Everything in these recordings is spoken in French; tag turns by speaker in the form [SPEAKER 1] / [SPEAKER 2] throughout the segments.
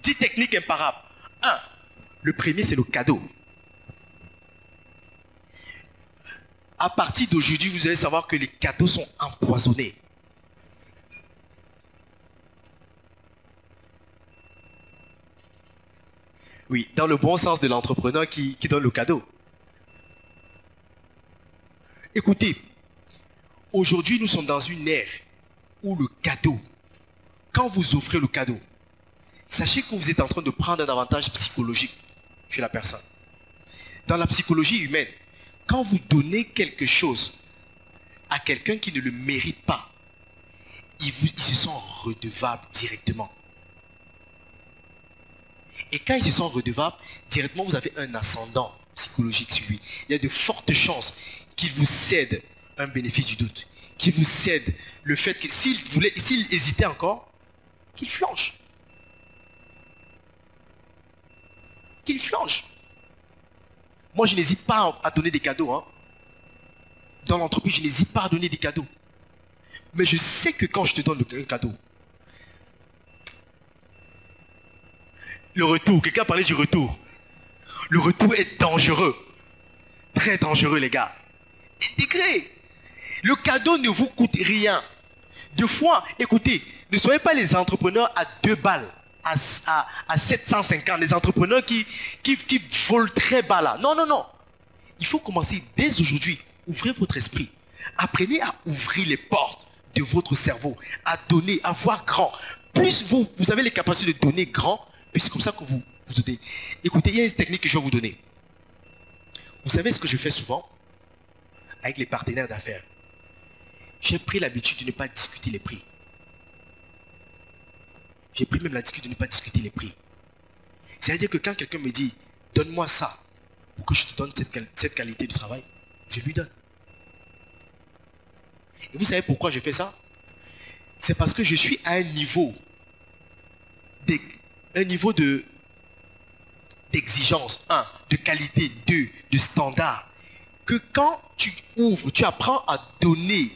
[SPEAKER 1] 10 techniques imparables. 1. Le premier, c'est le cadeau. À partir d'aujourd'hui, vous allez savoir que les cadeaux sont empoisonnés. Oui, dans le bon sens de l'entrepreneur qui donne le cadeau. Écoutez, aujourd'hui, nous sommes dans une ère où le cadeau, quand vous offrez le cadeau, sachez que vous êtes en train de prendre un avantage psychologique chez la personne. Dans la psychologie humaine, quand vous donnez quelque chose à quelqu'un qui ne le mérite pas, ils se sentent redevables directement. Et quand ils se sentent redevables, directement vous avez un ascendant psychologique sur lui. Il y a de fortes chances qu'il vous cède un bénéfice du doute, qu'il vous cède le fait que s'il hésitait encore, qu'il flanche. Qu'il flanche. Moi, je n'hésite pas à donner des cadeaux. Hein. Dans l'entreprise, je n'hésite pas à donner des cadeaux. Mais je sais que quand je te donne un cadeau, le retour, quelqu'un parlait du retour. Le retour est dangereux. Très dangereux, les gars. Intégré. Le cadeau ne vous coûte rien. Deux fois, écoutez, ne soyez pas les entrepreneurs à 2 balles, à 750, les entrepreneurs qui volent très bas là. Non, non, non. Il faut commencer dès aujourd'hui. Ouvrez votre esprit. Apprenez à ouvrir les portes de votre cerveau, à donner, à voir grand. Plus vous avez les capacités de donner grand, puis c'est comme ça que vous donnez. Écoutez, il y a une technique que je vais vous donner. Vous savez ce que je fais souvent avec les partenaires d'affaires? J'ai pris l'habitude de ne pas discuter les prix. J'ai pris même l'habitude de ne pas discuter les prix. C'est-à-dire que quand quelqu'un me dit, donne-moi ça pour que je te donne cette qualité de travail, je lui donne. Et vous savez pourquoi je fais ça? C'est parce que je suis à un niveau d'exigence, 1, de qualité, 2, de standard, que quand tu ouvres, tu apprends à donner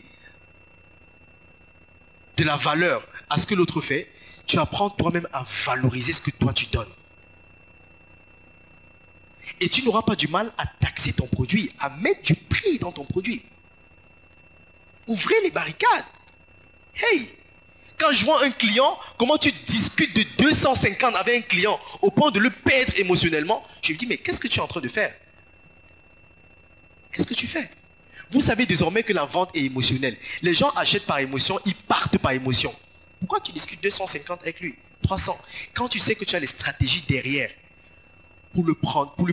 [SPEAKER 1] de la valeur à ce que l'autre fait, tu apprends toi-même à valoriser ce que toi tu donnes. Et tu n'auras pas du mal à taxer ton produit, à mettre du prix dans ton produit. Ouvrez les barricades. Hey! Quand je vois un client, comment tu discutes de 250 avec un client au point de le perdre émotionnellement, je me dis, mais qu'est-ce que tu es en train de faire? Qu'est-ce que tu fais? Vous savez désormais que la vente est émotionnelle. Les gens achètent par émotion, ils partent par émotion. Pourquoi tu discutes 250 avec lui? 300. Quand tu sais que tu as les stratégies derrière pour lui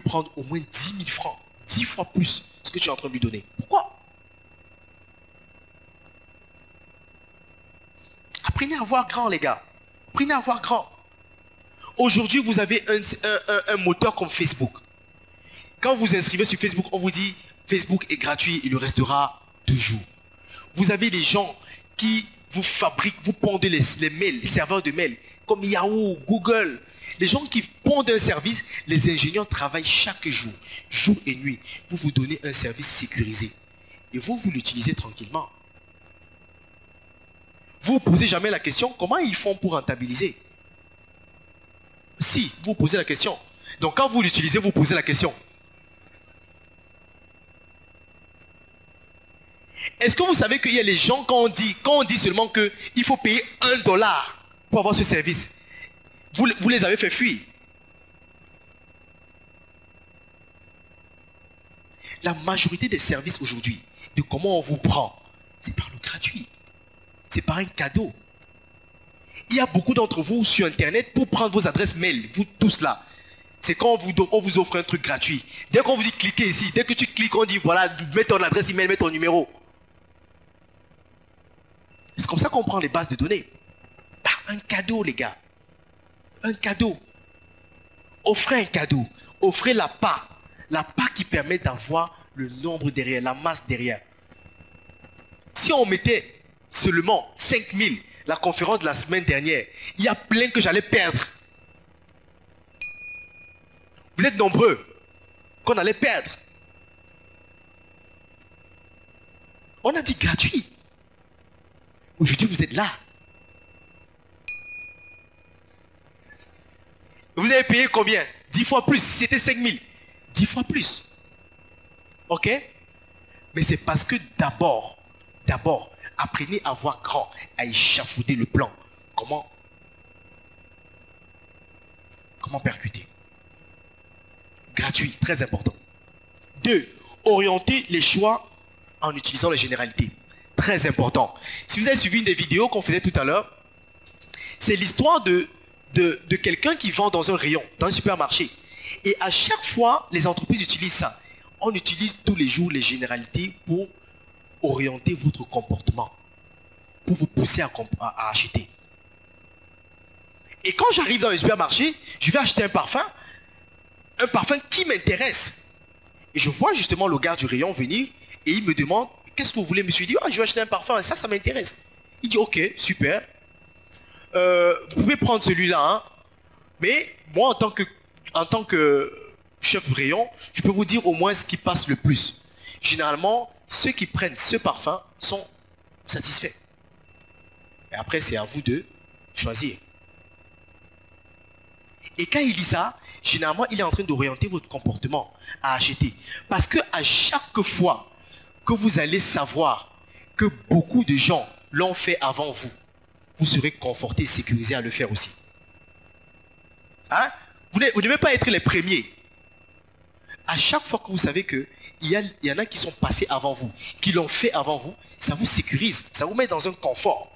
[SPEAKER 1] prendre au moins 10 000 francs, 10 fois plus ce que tu es en train de lui donner. Pourquoi? Apprenez à voir grand, les gars. Apprenez à voir grand. Aujourd'hui, vous avez un moteur comme Facebook. Quand vous inscrivez sur Facebook, on vous dit Facebook est gratuit, il le restera toujours. Vous avez des gens qui vous fabriquent, vous pondez les mails, les serveurs de mails, comme Yahoo, Google. Les gens qui pondent un service, les ingénieurs travaillent chaque jour, jour et nuit, pour vous donner un service sécurisé. Et vous l'utilisez tranquillement. Vous ne vous posez jamais la question, comment ils font pour rentabiliser? Si, vous posez la question. Donc quand vous l'utilisez, vous posez la question. Est-ce que vous savez qu'il y a les gens, quand on dit seulement qu'il faut payer $1 pour avoir ce service, vous les avez fait fuir. La majorité des services aujourd'hui, de comment on vous prend, c'est par le gratuit. C'est par un cadeau. Il y a beaucoup d'entre vous sur Internet pour prendre vos adresses mail, vous tous là. C'est quand on vous offre un truc gratuit. Dès qu'on vous dit cliquez ici, dès que tu cliques, on dit voilà, mets ton adresse email, mets ton numéro. C'est comme ça qu'on prend les bases de données. Par un cadeau, les gars. Un cadeau. Offrez un cadeau. Offrez la part. La part qui permet d'avoir le nombre derrière, la masse derrière. Si on mettait seulement 5000, la conférence de la semaine dernière, il y a plein que j'allais perdre. Vous êtes nombreux qu'on allait perdre. On a dit gratuit. Aujourd'hui, vous êtes là. Vous avez payé combien? 10 fois plus. Si c'était 5 000, 10 fois plus. Ok? Mais c'est parce que d'abord, apprenez à voir grand, à échafauder le plan. Comment percuter? Gratuit, très important. 2. Orienter les choix en utilisant les généralités. Très important. Si vous avez suivi une des vidéos qu'on faisait tout à l'heure, c'est l'histoire de quelqu'un qui vend dans un rayon, dans un supermarché. Et à chaque fois, les entreprises utilisent ça. On utilise tous les jours les généralités pour orienter votre comportement, pour vous pousser à acheter. Et quand j'arrive dans le supermarché, je vais acheter un parfum qui m'intéresse. Et je vois justement le gars du rayon venir et il me demande, qu'est-ce que vous voulez, monsieur? Je dis, je vais acheter un parfum, ça m'intéresse. Il dit, ok, super. Vous pouvez prendre celui-là, hein. Mais moi, en tant que chef rayon, je peux vous dire au moins ce qui passe le plus. Généralement, ceux qui prennent ce parfum sont satisfaits. Et après, c'est à vous de choisir. Et quand il dit ça, généralement, il est en train d'orienter votre comportement à acheter. Parce que à chaque fois que vous allez savoir que beaucoup de gens l'ont fait avant vous, vous serez conforté et sécurisé à le faire aussi. Hein? Vous ne devez pas être les premiers. À chaque fois que vous savez qu'il y en a qui sont passés avant vous, qui l'ont fait avant vous, ça vous sécurise, ça vous met dans un confort.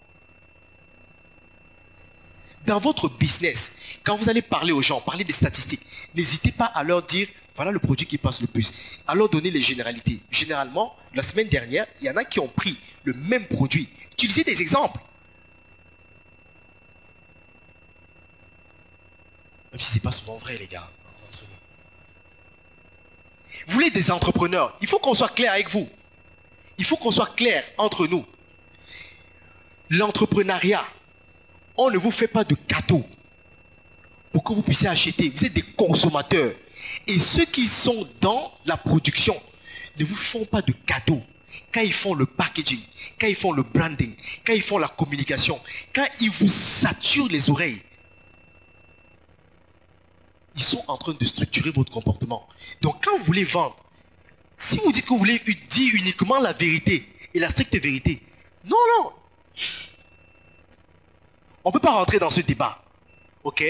[SPEAKER 1] Dans votre business, quand vous allez parler aux gens, parler des statistiques, n'hésitez pas à leur dire, voilà le produit qui passe le plus. À leur donner les généralités. Généralement, la semaine dernière, il y en a qui ont pris le même produit. Utilisez des exemples. Même si ce n'est pas souvent vrai, les gars. Entre nous. Vous voulez des entrepreneurs, il faut qu'on soit clair avec vous. Il faut qu'on soit clair entre nous. L'entrepreneuriat, on ne vous fait pas de cadeaux pour que vous puissiez acheter. Vous êtes des consommateurs. Et ceux qui sont dans la production ne vous font pas de cadeaux. Quand ils font le packaging, quand ils font le branding, quand ils font la communication, quand ils vous saturent les oreilles, ils sont en train de structurer votre comportement. Donc quand vous voulez vendre, si vous dites que vous voulez dire uniquement la vérité et la stricte vérité, non. On ne peut pas rentrer dans ce débat. Ok?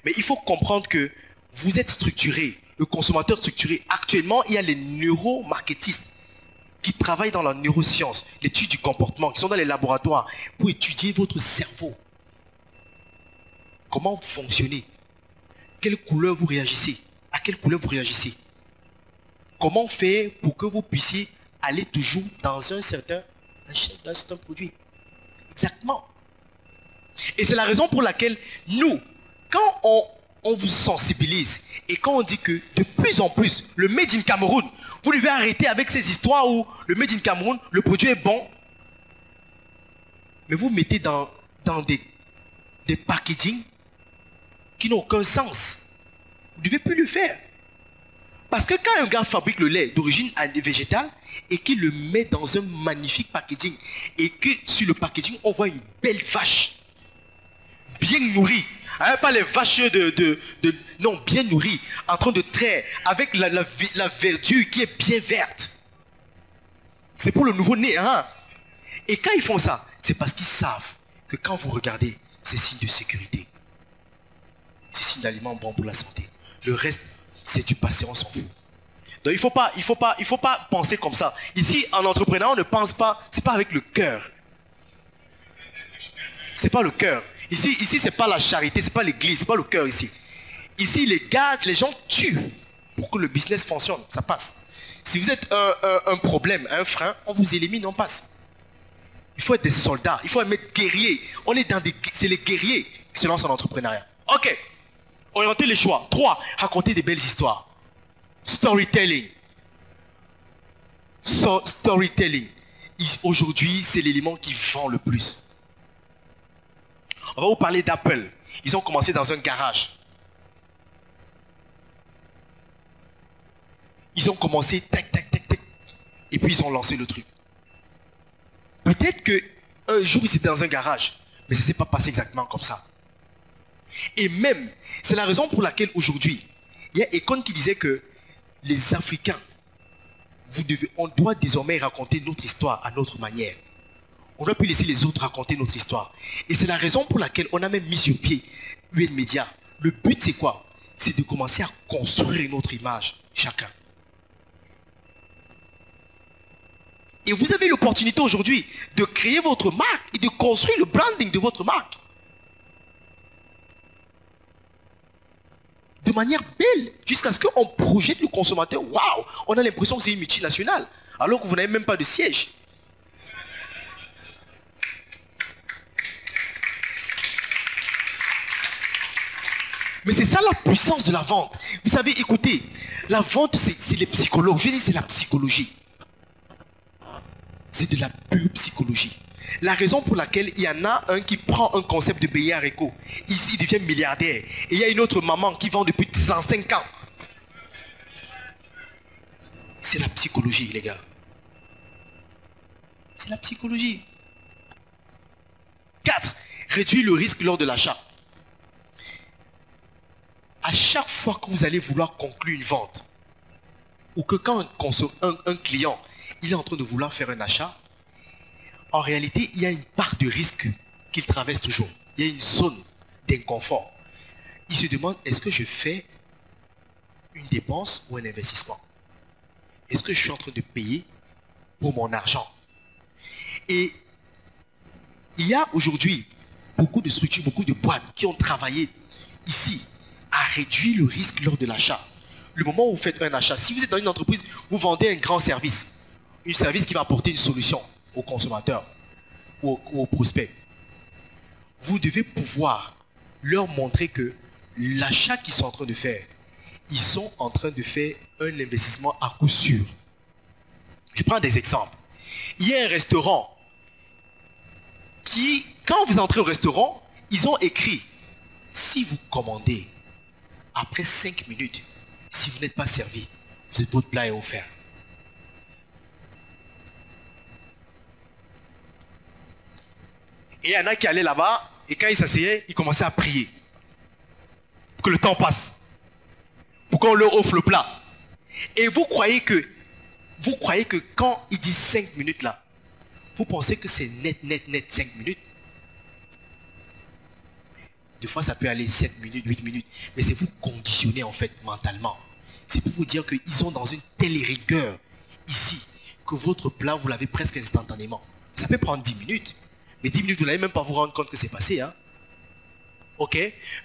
[SPEAKER 1] Mais il faut comprendre que vous êtes structuré, le consommateur structuré. Actuellement, il y a les neuromarketistes qui travaillent dans la neuroscience, l'étude du comportement, qui sont dans les laboratoires pour étudier votre cerveau. Comment vous fonctionnez? Quelle couleur vous réagissez? À quelle couleur vous réagissez? Comment faire pour que vous puissiez aller toujours dans un certain produit? Exactement. Et c'est la raison pour laquelle nous, quand on vous sensibilise et quand on dit que de plus en plus, le Made in Cameroun, vous devez arrêter avec ces histoires où le Made in Cameroun, le produit est bon, mais vous mettez dans des packaging qui n'ont aucun sens. Vous ne devez plus le faire. Parce que quand un gars fabrique le lait d'origine végétale et qu'il le met dans un magnifique packaging et que sur le packaging, on voit une belle vache bien nourrie, hein, pas les vaches non, bien nourries, en train de traire, avec la verdure qui est bien verte. C'est pour le nouveau-né. Hein? Et quand ils font ça, c'est parce qu'ils savent que quand vous regardez, c'est signe de sécurité. C'est signe d'aliment bon pour la santé. Le reste, c'est du passé, on s'en fout. Donc il faut pas penser comme ça. Ici, en entrepreneur, on ne pense pas, c'est pas avec le cœur. C'est pas le cœur. Ici c'est pas la charité, c'est pas l'église, c'est pas le cœur ici. Ici, les gens tuent pour que le business fonctionne, ça passe. Si vous êtes un problème, un frein, on vous élimine, on passe. Il faut être des soldats, il faut être guerriers. C'est les guerriers qui se lancent en entrepreneuriat. Ok. Orienter les choix. 3. Raconter des belles histoires. Storytelling. Storytelling. Aujourd'hui, c'est l'élément qui vend le plus. On va vous parler d'Apple. Ils ont commencé dans un garage. Ils ont commencé, tac, tac, tac, tac. Et puis ils ont lancé le truc. Peut-être qu'un jour, ils étaient dans un garage. Mais ça ne s'est pas passé exactement comme ça. Et même, c'est la raison pour laquelle aujourd'hui, il y a Econ qui disait que les Africains, on doit désormais raconter notre histoire à notre manière. On ne doit plus laisser les autres raconter notre histoire. Et c'est la raison pour laquelle on a même mis sur pied UN Media. Le but, c'est quoi? C'est de commencer à construire notre image, chacun. Et vous avez l'opportunité aujourd'hui de créer votre marque et de construire le branding de votre marque. De manière belle, jusqu'à ce qu'on projette le consommateur. Waouh, on a l'impression que c'est une multinationale, alors que vous n'avez même pas de siège. Mais c'est ça la puissance de la vente. Vous savez, écoutez, la vente, c'est les psychologues. Je dis c'est la psychologie. C'est de la pure psychologie. La raison pour laquelle il y en a un qui prend un concept de Béliard Eco, ici il devient milliardaire. Et il y a une autre maman qui vend depuis 105 ans. C'est la psychologie, les gars. C'est la psychologie. 4. Réduire le risque lors de l'achat. À chaque fois que vous allez vouloir conclure une vente, ou que quand un client il est en train de vouloir faire un achat, en réalité, il y a une part de risque qu'il traverse toujours. Il y a une zone d'inconfort. Il se demande, est-ce que je fais une dépense ou un investissement? Est-ce que je suis en train de payer pour mon argent? Et il y a aujourd'hui beaucoup de structures, beaucoup de boîtes qui ont travaillé ici à réduire le risque lors de l'achat. Le moment où vous faites un achat, si vous êtes dans une entreprise, vous vendez un grand service. Un service qui va apporter une solution aux consommateurs ou aux prospects. Vous devez pouvoir leur montrer que l'achat qu'ils sont en train de faire, ils sont en train de faire un investissement à coup sûr. Je prends des exemples. Il y a un restaurant qui, quand vous entrez au restaurant, ils ont écrit, si vous commandez, après 5 minutes, si vous n'êtes pas servi, votre plat est offert. Et il y en a qui allaient là-bas, et quand ils s'asseyaient, ils commençaient à prier. Pour que le temps passe. Pour qu'on leur offre le plat. Et vous croyez que quand ils disent 5 minutes là, vous pensez que c'est net 5 minutes? Des fois, ça peut aller 7 minutes, 8 minutes. Mais c'est vous conditionner en fait mentalement. C'est pour vous dire qu'ils sont dans une telle rigueur ici que votre plat, vous l'avez presque instantanément. Ça peut prendre 10 minutes. Mais 10 minutes, vous n'allez même pas vous rendre compte que c'est passé. Hein? Ok?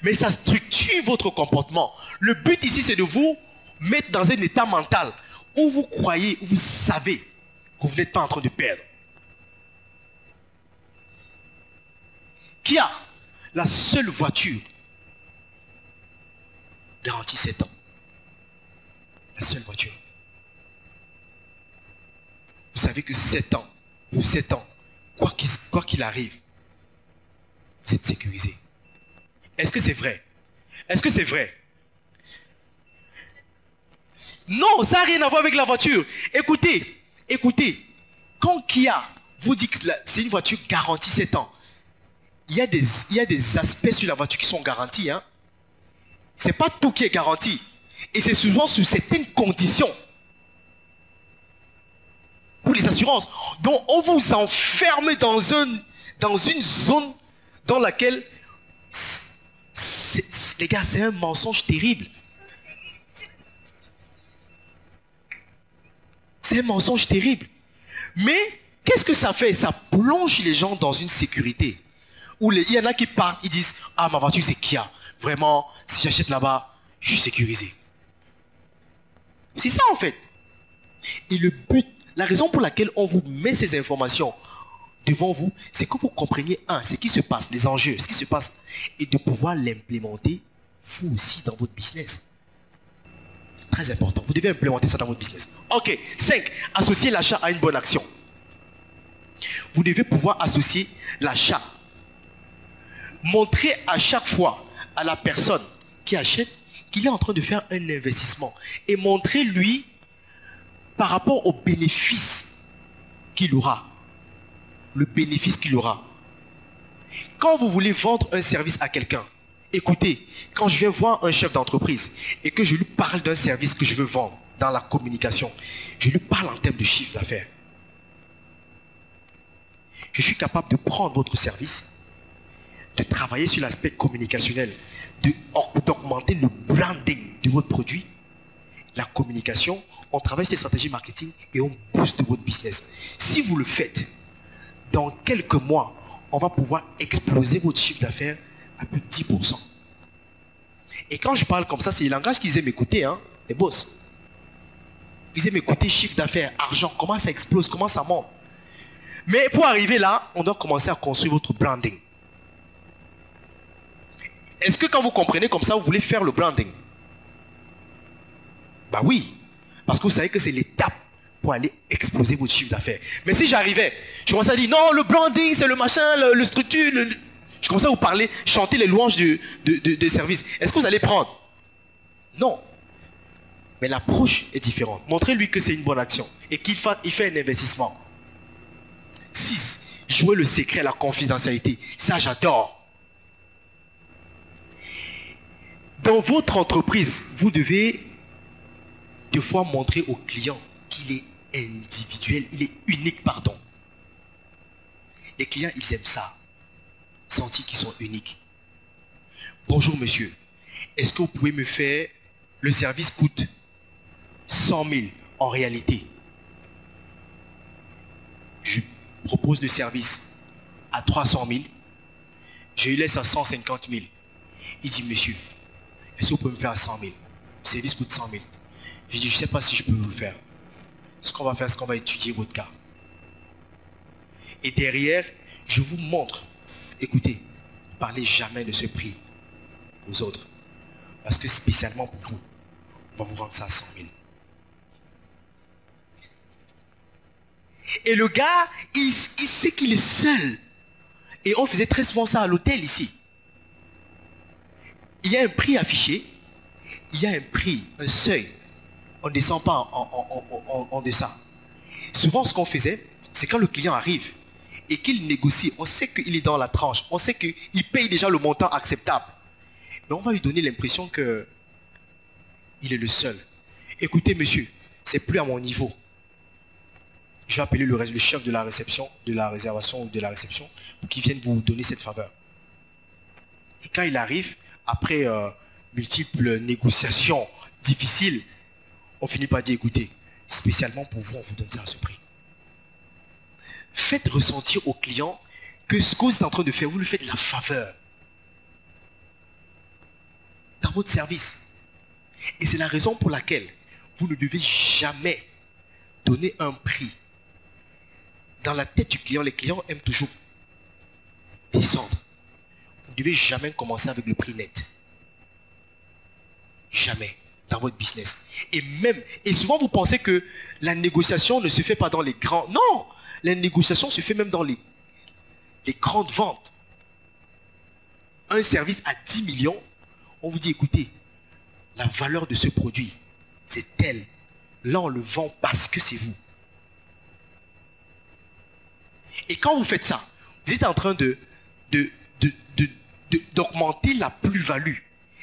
[SPEAKER 1] Mais ça structure votre comportement. Le but ici, c'est de vous mettre dans un état mental où vous croyez, où vous savez que vous n'êtes pas en train de perdre. Kia, la seule voiture garantie 7 ans. La seule voiture. Vous savez que 7 ans, pour 7 ans, quoi qu'il arrive, vous êtes sécurisé. Est-ce que c'est vrai? Est-ce que c'est vrai? Non, ça n'a rien à voir avec la voiture. Écoutez, quand Kia vous dit que c'est une voiture garantie 7 ans, il y a des aspects sur la voiture qui sont garantis. Hein? Ce n'est pas tout qui est garanti. Et c'est souvent sous certaines conditions. Pour les assurances. Donc on vous enferme dans une zone dans laquelle, les gars, c'est un mensonge terrible. C'est un mensonge terrible. Mais qu'est-ce que ça fait? Ça plonge les gens dans une sécurité. Où il y en a qui partent, ils disent, ah, ma voiture c'est Kia. Vraiment, si j'achète là-bas, je suis sécurisé. C'est ça en fait. Et le but, la raison pour laquelle on vous met ces informations devant vous, c'est que vous compreniez, ce qui se passe, les enjeux, ce qui se passe, et de pouvoir l'implémenter, vous aussi, dans votre business. Très important. Vous devez implémenter ça dans votre business. Ok. 5. Associer l'achat à une bonne action. Vous devez pouvoir associer l'achat. Montrer à chaque fois à la personne qui achète qu'il est en train de faire un investissement. Et montrer lui par rapport au bénéfice qu'il aura. Le bénéfice qu'il aura. Quand vous voulez vendre un service à quelqu'un, Écoutez, quand je viens voir un chef d'entreprise et que je lui parle d'un service que je veux vendre dans la communication, je lui parle en termes de chiffre d'affaires. Je suis capable de prendre votre service, de travailler sur l'aspect communicationnel, d'augmenter le branding de votre produit, la communication, on travaille sur les stratégies marketing et on booste votre business. Si vous le faites, dans quelques mois, on va pouvoir exploser votre chiffre d'affaires à plus de 10%. Et quand je parle comme ça, c'est le langage qu'ils aiment écouter, hein, les boss. Ils aiment écouter chiffre d'affaires, argent, comment ça explose, comment ça monte. Mais pour arriver là, on doit commencer à construire votre branding. Est-ce que quand vous comprenez comme ça, vous voulez faire le branding? Bah oui, parce que vous savez que c'est l'étape pour aller exploser votre chiffre d'affaires. Mais si j'arrivais, je commençais à dire non, le branding, c'est le machin, le structure, je commençais à vous parler, chanter les louanges de service. Est-ce que vous allez prendre? Non. Mais l'approche est différente. Montrez-lui que c'est une bonne action et qu'il fait un investissement. 6. Jouer le secret, la confidentialité. Ça, j'adore. Dans votre entreprise, vous devez deux fois montrer au client qu'il est individuel, il est unique, pardon. Les clients, ils aiment ça. Sentir qu'ils sont uniques. Bonjour monsieur, est-ce que vous pouvez me faire, le service coûte 100 000 en réalité. Je propose le service à 300 000, je lui laisse à 150 000. Il dit monsieur, est-ce que vous pouvez me faire à 100 000? Le service coûte 100 000. Je dis, je ne sais pas si je peux vous le faire. Ce qu'on va faire, c'est qu'on va étudier votre cas. Et derrière, je vous montre. Écoutez, ne parlez jamais de ce prix aux autres. Parce que spécialement pour vous, on va vous vendre ça à 100 000. Et le gars, il sait qu'il est seul. Et on faisait très souvent ça à l'hôtel ici. Il y a un prix affiché. Il y a un prix, un seuil. On ne descend pas en deçà. Souvent, ce qu'on faisait, c'est quand le client arrive et qu'il négocie, on sait qu'il est dans la tranche, on sait qu'il paye déjà le montant acceptable. Mais on va lui donner l'impression qu'il est le seul. Écoutez, monsieur, c'est plus à mon niveau. Je vais appeler le chef de la réception, de la réservation ou de la réception pour qu'il vienne vous donner cette faveur. Et quand il arrive, après multiples négociations difficiles, on finit par dire, écoutez, spécialement pour vous, on vous donne ça à ce prix. Faites ressentir au client que ce que vous êtes en train de faire, vous lui faites la faveur dans votre service. Et c'est la raison pour laquelle vous ne devez jamais donner un prix. Dans la tête du client, les clients aiment toujours descendre. Vous ne devez jamais commencer avec le prix net. Jamais. Dans votre business. Et souvent vous pensez que la négociation ne se fait pas dans les grands... Non! La négociation se fait même dans les grandes ventes. Un service à 10 millions, on vous dit, écoutez, la valeur de ce produit, c'est telle. Là, on le vend parce que c'est vous. Et quand vous faites ça, vous êtes en train d'augmenter la plus-value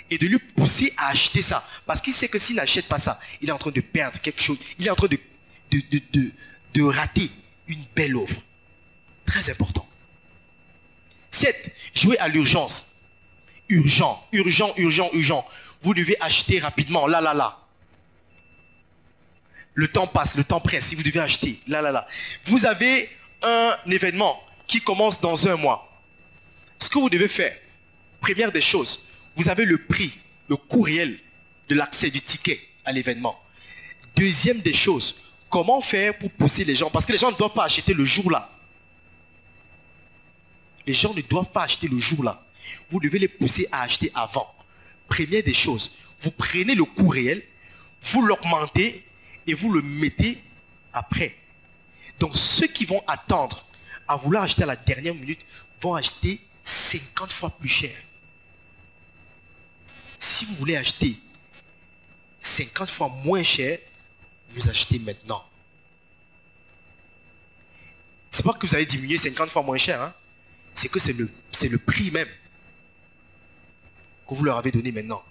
[SPEAKER 1] et de lui pousser à acheter ça. Parce qu'il sait que s'il n'achète pas ça, il est en train de perdre quelque chose. Il est en train de rater une belle offre. Très important. 7. Jouer à l'urgence. Urgent, urgent, urgent, urgent. Vous devez acheter rapidement. Là, là, là. Le temps passe, le temps presse. Si vous devez acheter. Là, là, là. Vous avez un événement qui commence dans 1 mois. Ce que vous devez faire, première des choses, vous avez le prix, le coût réel de l'accès du ticket à l'événement. Deuxième des choses, comment faire pour pousser les gens? Parce que les gens ne doivent pas acheter le jour-là. Les gens ne doivent pas acheter le jour-là. Vous devez les pousser à acheter avant. Première des choses, vous prenez le coût réel, vous l'augmentez et vous le mettez après. Donc ceux qui vont attendre à vouloir acheter à la dernière minute vont acheter 50 fois plus cher. Si vous voulez acheter 50 fois moins cher, vous achetez maintenant. C'est pas que vous allez diminuer 50 fois moins cher, hein? C'est que c'est le prix même. que vous leur avez donné maintenant,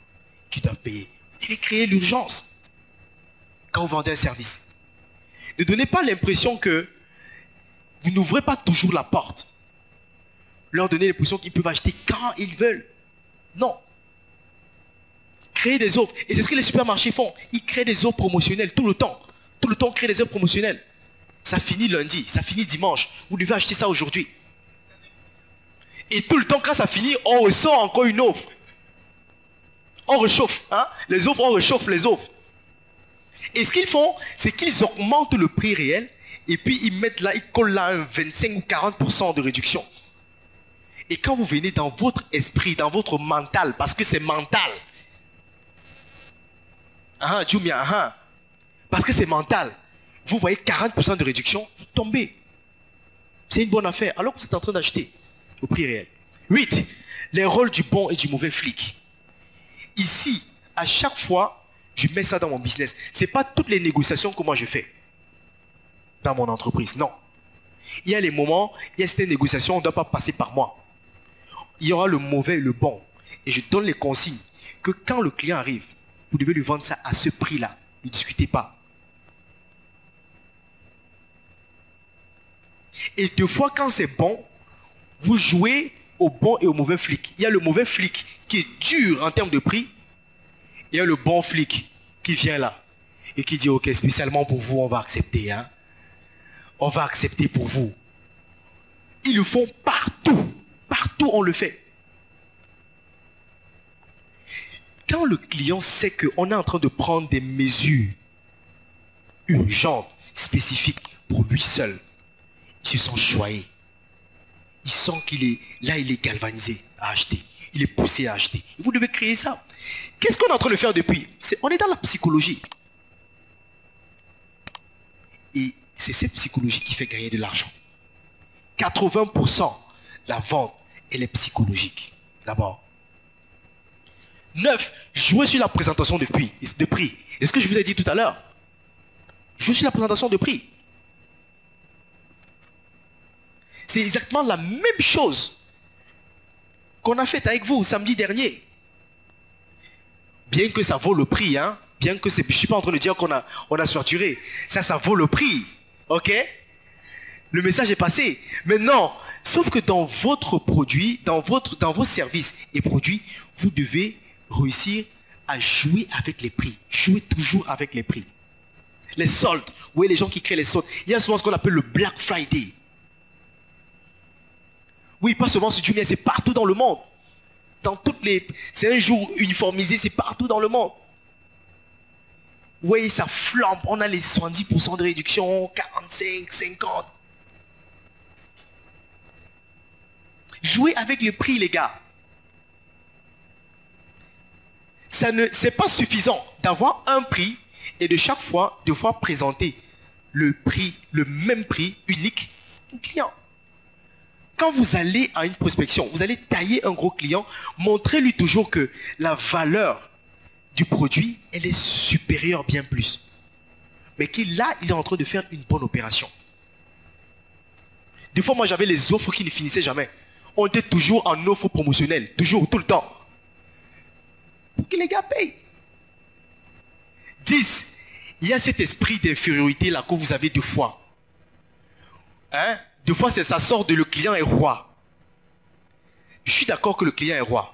[SPEAKER 1] qu'ils doivent payer. Vous devez créer l'urgence quand vous vendez un service. Ne donnez pas l'impression que vous n'ouvrez pas toujours la porte. Leur donner l'impression qu'ils peuvent acheter quand ils veulent. Non. Créer des offres. Et c'est ce que les supermarchés font. Ils créent des offres promotionnelles tout le temps. Tout le temps, créer des offres promotionnelles. Ça finit lundi, ça finit dimanche. Vous devez acheter ça aujourd'hui. Et tout le temps, quand ça finit, on ressort encore une offre. On réchauffe. Hein? Les offres, on réchauffe les offres. Et ce qu'ils font, c'est qu'ils augmentent le prix réel. Et puis, ils mettent là, ils collent là un 25 ou 40% de réduction. Et quand vous venez dans votre esprit, dans votre mental, parce que c'est mental. Ah, Jumia, ah. Parce que c'est mental. Vous voyez 40% de réduction, vous tombez. C'est une bonne affaire, alors que vous êtes en train d'acheter au prix réel. 8. Les rôles du bon et du mauvais flic. Ici, à chaque fois, je mets ça dans mon business. Ce n'est pas toutes les négociations que moi je fais dans mon entreprise, non. Il y a les moments, il y a certaines négociations, on ne doit pas passer par moi. Il y aura le mauvais et le bon. Et je donne les consignes que quand le client arrive, vous devez lui vendre ça à ce prix-là. Ne discutez pas. Et deux fois, quand c'est bon, vous jouez au bon et au mauvais flic. Il y a le mauvais flic qui est dur en termes de prix. Il y a le bon flic qui vient là et qui dit, ok, spécialement pour vous, on va accepter. Hein? On va accepter pour vous. Ils le font partout. Partout, on le fait. Quand le client sait qu'on est en train de prendre des mesures urgentes, spécifiques pour lui seul, il se sent choyé. Il sent qu'il est là, il est galvanisé à acheter. Il est poussé à acheter. Vous devez créer ça. Qu'est-ce qu'on est en train de faire depuis? On est dans la psychologie. Et c'est cette psychologie qui fait gagner de l'argent. 80% de la vente, elle est psychologique. D'abord. 9. Jouer sur la présentation de prix. Est-ce que je vous ai dit tout à l'heure? Jouer sur la présentation de prix. C'est exactement la même chose qu'on a fait avec vous samedi dernier. Bien que ça vaut le prix, hein. Bien que je ne suis pas en train de dire qu'on a facturé. Ça vaut le prix. Ok? Le message est passé. Maintenant, sauf que dans votre produit, dans vos services et produits, vous devez réussir à jouer avec les prix. Jouer toujours avec les prix. Les soldes. Vous voyez les gens qui créent les soldes. Il y a souvent ce qu'on appelle le Black Friday. Oui, pas seulement sur Jumia, c'est partout dans le monde. C'est un jour uniformisé, c'est partout dans le monde. Vous voyez, ça flambe. On a les 70% de réduction, 45, 50. Jouez avec le prix, les gars. C'est pas suffisant d'avoir un prix et de chaque fois, devoir présenter le même prix unique au client. Quand vous allez à une prospection, vous allez tailler un gros client, montrez-lui toujours que la valeur du produit, elle est supérieure bien plus. Mais qu'il là, il est en train de faire une bonne opération. Des fois, moi, j'avais les offres qui ne finissaient jamais. On était toujours en offre promotionnelle, toujours, tout le temps. Pour que les gars payent. 10. Il y a cet esprit d'infériorité là que vous avez deux fois. Hein? Deux fois, ça sort de le client est roi. Je suis d'accord que le client est roi.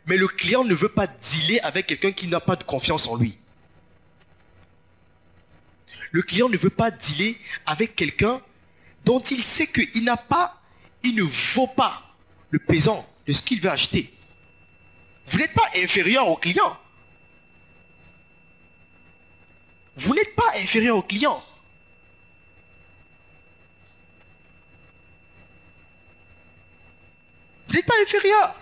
[SPEAKER 1] Mais le client ne veut pas dealer avec quelqu'un qui n'a pas de confiance en lui. Le client ne veut pas dealer avec quelqu'un dont il sait qu'il ne vaut pas le pesant de ce qu'il veut acheter. Vous n'êtes pas inférieur au client. Vous n'êtes pas inférieur au client. Vous n'êtes pas inférieur.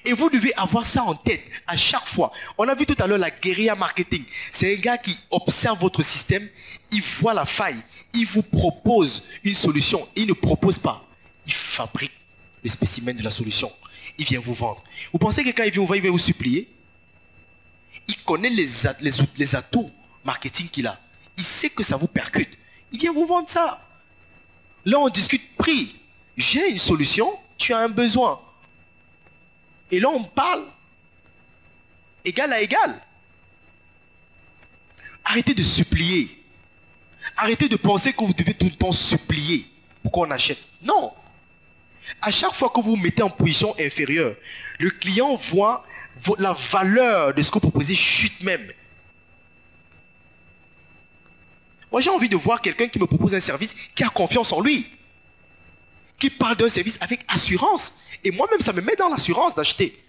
[SPEAKER 1] Et vous devez avoir ça en tête à chaque fois. On a vu tout à l'heure la guérilla marketing. C'est un gars qui observe votre système, il voit la faille, il vous propose une solution. Il ne propose pas. Il fabrique le spécimen de la solution. Il vient vous vendre. Vous pensez que quand il vient vous vendre, il va vous supplier? Il connaît les atouts marketing qu'il a. Il sait que ça vous percute. Il vient vous vendre ça. Là, on discute prix. J'ai une solution, tu as un besoin. Et là, on parle égal à égal. Arrêtez de supplier. Arrêtez de penser que vous devez tout le temps supplier pour qu'on achète. Non. À chaque fois que vous vous mettez en position inférieure, le client voit la valeur de ce que vous proposez chute même. Moi, j'ai envie de voir quelqu'un qui me propose un service qui a confiance en lui. Qui parle d'un service avec assurance. Et moi-même, ça me met dans l'assurance d'acheter.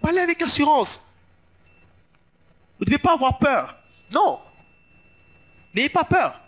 [SPEAKER 1] Parlez avec assurance. Vous ne devez pas avoir peur. Non. N'ayez pas peur.